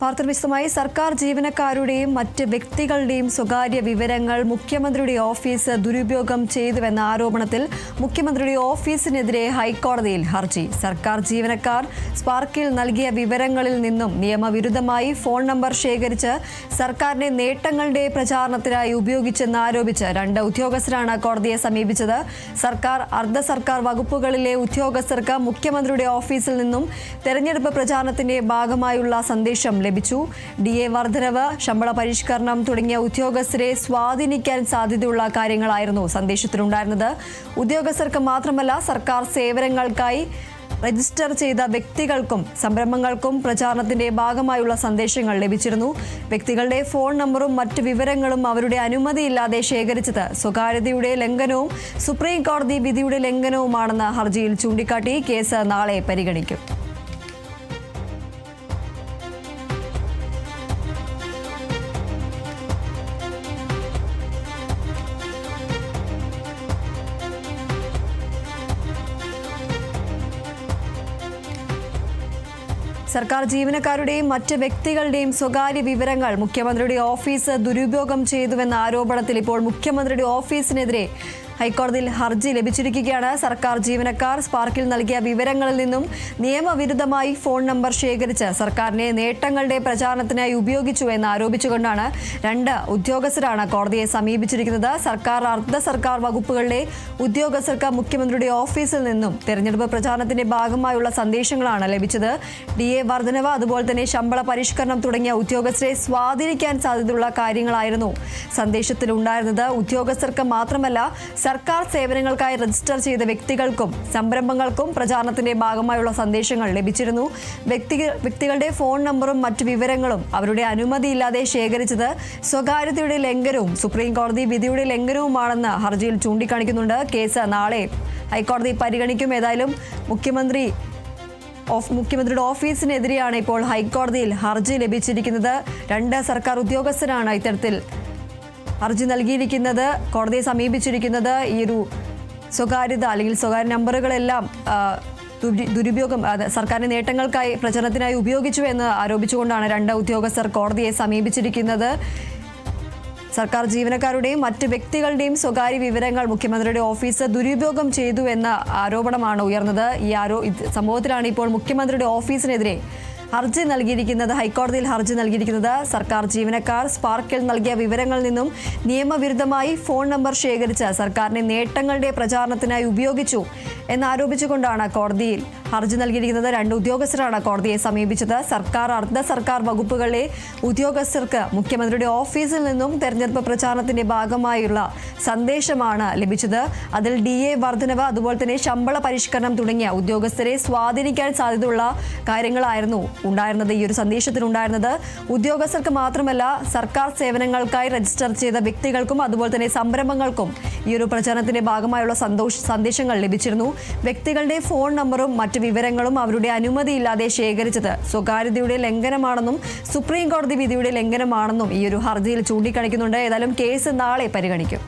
വാർത്തകൾ വിശദമായി. സർക്കാർ ജീവനക്കാരുടെയും മറ്റ് വ്യക്തികളുടെയും സ്വകാര്യ വിവരങ്ങൾ മുഖ്യമന്ത്രിയുടെ ഓഫീസ് ദുരുപയോഗം ചെയ്തുവെന്ന ആരോപണത്തിൽ മുഖ്യമന്ത്രിയുടെ ഓഫീസിനെതിരെ ഹൈക്കോടതിയിൽ ഹർജി. സർക്കാർ ജീവനക്കാർ സ്പാർക്കിൽ നൽകിയ വിവരങ്ങളിൽ നിന്നും നിയമവിരുദ്ധമായി ഫോൺ നമ്പർ ശേഖരിച്ച് സർക്കാരിന്റെ നേട്ടങ്ങളുടെ പ്രചാരണത്തിനായി ഉപയോഗിച്ചെന്നാരോപിച്ച് 2 ഉദ്യോഗസ്ഥരാണ് കോടതിയെ സമീപിച്ചത്. സർക്കാർ അർദ്ധ സർക്കാർ വകുപ്പുകളിലെ ഉദ്യോഗസ്ഥർക്ക് മുഖ്യമന്ത്രിയുടെ ഓഫീസിൽ നിന്നും തെരഞ്ഞെടുപ്പ് പ്രചാരണത്തിന്റെ ഭാഗമായുള്ള സന്ദേശം ലഭിച്ചു. DA വർധനവ്, ശമ്പള പരിഷ്കരണം തുടങ്ങിയ ഉദ്യോഗസ്ഥരെ സ്വാധീനിക്കാൻ സാധ്യതയുള്ള കാര്യങ്ങളായിരുന്നു സന്ദേശത്തിലുണ്ടായിരുന്നത്. ഉദ്യോഗസ്ഥർക്ക് മാത്രമല്ല, സർക്കാർ സേവനങ്ങൾക്കായി രജിസ്റ്റർ ചെയ്ത വ്യക്തികൾക്കും സംരംഭങ്ങൾക്കും പ്രചാരണത്തിന്റെ ഭാഗമായുള്ള സന്ദേശങ്ങൾ ലഭിച്ചിരുന്നു. വ്യക്തികളുടെ ഫോൺ നമ്പറും മറ്റ് വിവരങ്ങളും അവരുടെ അനുമതിയില്ലാതെ ശേഖരിച്ചത് സ്വകാര്യതയുടെ ലംഘനവും സുപ്രീം കോടതി വിധിയുടെ ലംഘനവുമാണെന്ന് ഹർജിയിൽ ചൂണ്ടിക്കാട്ടി കേസ് നാളെ പരിഗണിക്കും. സർക്കാർ ജീവനക്കാരുടെയും മറ്റ് വ്യക്തികളുടെയും സ്വകാര്യ വിവരങ്ങൾ മുഖ്യമന്ത്രിയുടെ ഓഫീസ് ദുരുപയോഗം ചെയ്തുവെന്ന ആരോപണത്തിൽ ഇപ്പോൾ മുഖ്യമന്ത്രിയുടെ ഓഫീസിനെതിരെ ഹൈക്കോടതിയിൽ ഹർജി ലഭിച്ചിരിക്കുകയാണ്. സർക്കാർ ജീവനക്കാർ സ്പാർക്കിൽ നൽകിയ വിവരങ്ങളിൽ നിന്നും നിയമവിരുദ്ധമായി ഫോൺ നമ്പർ ശേഖരിച്ച് സർക്കാരിന്റെ നേട്ടങ്ങളുടെ പ്രചാരണത്തിനായി ഉപയോഗിച്ചു എന്ന് ആരോപിച്ചുകൊണ്ടാണ് 2 ഉദ്യോഗസ്ഥരാണ് കോടതിയെ സമീപിച്ചിരിക്കുന്നത്. സർക്കാർ അർദ്ധ സർക്കാർ വകുപ്പുകളിലെ ഉദ്യോഗസ്ഥർക്ക് മുഖ്യമന്ത്രിയുടെ ഓഫീസിൽ നിന്നും തെരഞ്ഞെടുപ്പ് പ്രചാരണത്തിന്റെ ഭാഗമായുള്ള സന്ദേശങ്ങളാണ് ലഭിച്ചത്. DA വർധനവ്, അതുപോലെ തന്നെ ശമ്പള പരിഷ്കരണം തുടങ്ങിയ ഉദ്യോഗസ്ഥരെ സ്വാധീനിക്കാൻ സാധ്യതയുള്ള കാര്യങ്ങളായിരുന്നു സന്ദേശത്തിലുണ്ടായിരുന്നത്. ഉദ്യോഗസ്ഥർക്ക് മാത്രമല്ല, സർക്കാർ സേവനങ്ങൾക്കായി രജിസ്റ്റർ ചെയ്ത വ്യക്തികൾക്കും സംരംഭങ്ങൾക്കും പ്രചാരണത്തിന്റെ ഭാഗമായുള്ള സന്ദേശങ്ങൾ ലഭിച്ചിരുന്നു. വ്യക്തികളുടെ ഫോൺ നമ്പറും മറ്റു വിവരങ്ങളും അവരുടെ അനുമതിയില്ലാതെ ശേഖരിച്ചത് സ്വകാര്യതയുടെ ലംഘനവും സുപ്രീം കോടതി വിധിയുടെ ലംഘനവുമാണെന്ന് ഹർജിയിൽ ചൂണ്ടിക്കാണിക്കുന്നുണ്ട്. കേസ് നാളെ ഹൈക്കോടതി പരിഗണിക്കും. ഏതായാലും മുഖ്യമന്ത്രിയുടെ ഓഫീസിനെതിരെയാണ് ഇപ്പോൾ ഹൈക്കോടതിയിൽ ഹർജി ലഭിച്ചിരിക്കുന്നത്. 2 സർക്കാർ ഉദ്യോഗസ്ഥരാണ് ഇത്തരത്തിൽ ഹർജി നൽകിയിരിക്കുന്നത്, കോടതിയെ സമീപിച്ചിരിക്കുന്നത്. ഈ ഒരു സ്വകാര്യത അല്ലെങ്കിൽ സ്വകാര്യ നമ്പറുകളെല്ലാം ദുരുപയോഗം സർക്കാരിന്റെ നേട്ടങ്ങൾക്കായി പ്രചരണത്തിനായി ഉപയോഗിച്ചു എന്ന് ആരോപിച്ചുകൊണ്ടാണ് 2 ഉദ്യോഗസ്ഥർ കോടതിയെ സമീപിച്ചിരിക്കുന്നത്. സർക്കാർ ജീവനക്കാരുടെയും മറ്റ് വ്യക്തികളുടെയും സ്വകാര്യ വിവരങ്ങൾ മുഖ്യമന്ത്രിയുടെ ഓഫീസ് ദുരുപയോഗം ചെയ്തു എന്ന ആരോപണമാണ് ഉയർന്നത്. ഈ സംഭവത്തിലാണ് ഇപ്പോൾ മുഖ്യമന്ത്രിയുടെ ഓഫീസിനെതിരെ ഹർജി നൽകിയിരിക്കുന്നത്, ഹൈക്കോടതിയിൽ ഹർജി നൽകിയിരിക്കുന്നത്. സർക്കാർ ജീവനക്കാർ സ്പാർക്കിൽ നൽകിയ വിവരങ്ങളിൽ നിന്നും നിയമവിരുദ്ധമായി ഫോൺ നമ്പർ ശേഖരിച്ച് സർക്കാരിന്റെ നേട്ടങ്ങളുടെ പ്രചാരണത്തിനായി ഉപയോഗിച്ചു എന്നാരോപിച്ചുകൊണ്ടാണ് കോടതിയിൽ ഹർജി നൽകിയിരിക്കുന്നത്. 2 ഉദ്യോഗസ്ഥരാണ് കോടതിയെ സമീപിച്ചത്. സർക്കാർ അർദ്ധ സർക്കാർ വകുപ്പുകളിലെ ഉദ്യോഗസ്ഥർക്ക് മുഖ്യമന്ത്രിയുടെ ഓഫീസിൽ നിന്നും തെരഞ്ഞെടുപ്പ് പ്രചാരണത്തിന്റെ ഭാഗമായുള്ള സന്ദേശമാണ് ലഭിച്ചത്. അതിൽ DA വർധനവ്, അതുപോലെ തന്നെ ശമ്പള പരിഷ്കരണം തുടങ്ങിയ ഉദ്യോഗസ്ഥരെ സ്വാധീനിക്കാൻ സാധ്യതയുള്ള കാര്യങ്ങളായിരുന്നു ഉണ്ടായിരുന്നത്. ഈ ഒരു സന്ദേശത്തിലുണ്ടായിരുന്നത് ഉദ്യോഗസ്ഥർക്ക് മാത്രമല്ല, സർക്കാർ സേവനങ്ങൾക്കായി രജിസ്റ്റർ ചെയ്ത വ്യക്തികൾക്കും അതുപോലെ തന്നെ സംരംഭങ്ങൾക്കും ഈ ഒരു പ്രചാരണത്തിന്റെ ഭാഗമായുള്ള സന്ദേശങ്ങൾ ലഭിച്ചിരുന്നു. വ്യക്തികളുടെ ഫോൺ നമ്പറും മറ്റ് വിവരങ്ങളും അവരുടെ അനുമതിയില്ലാതെ ശേഖരിച്ചത് സ്വകാര്യതയുടെ ലംഘനമാണെന്നും സുപ്രീം കോടതി വിധിയുടെ ലംഘനമാണെന്നും ഈ ഒരു ഹർജിയിൽ ചൂണ്ടിക്കാണിക്കുന്നുണ്ട്. ഏതായാലും കേസ് നാളെ പരിഗണിക്കും.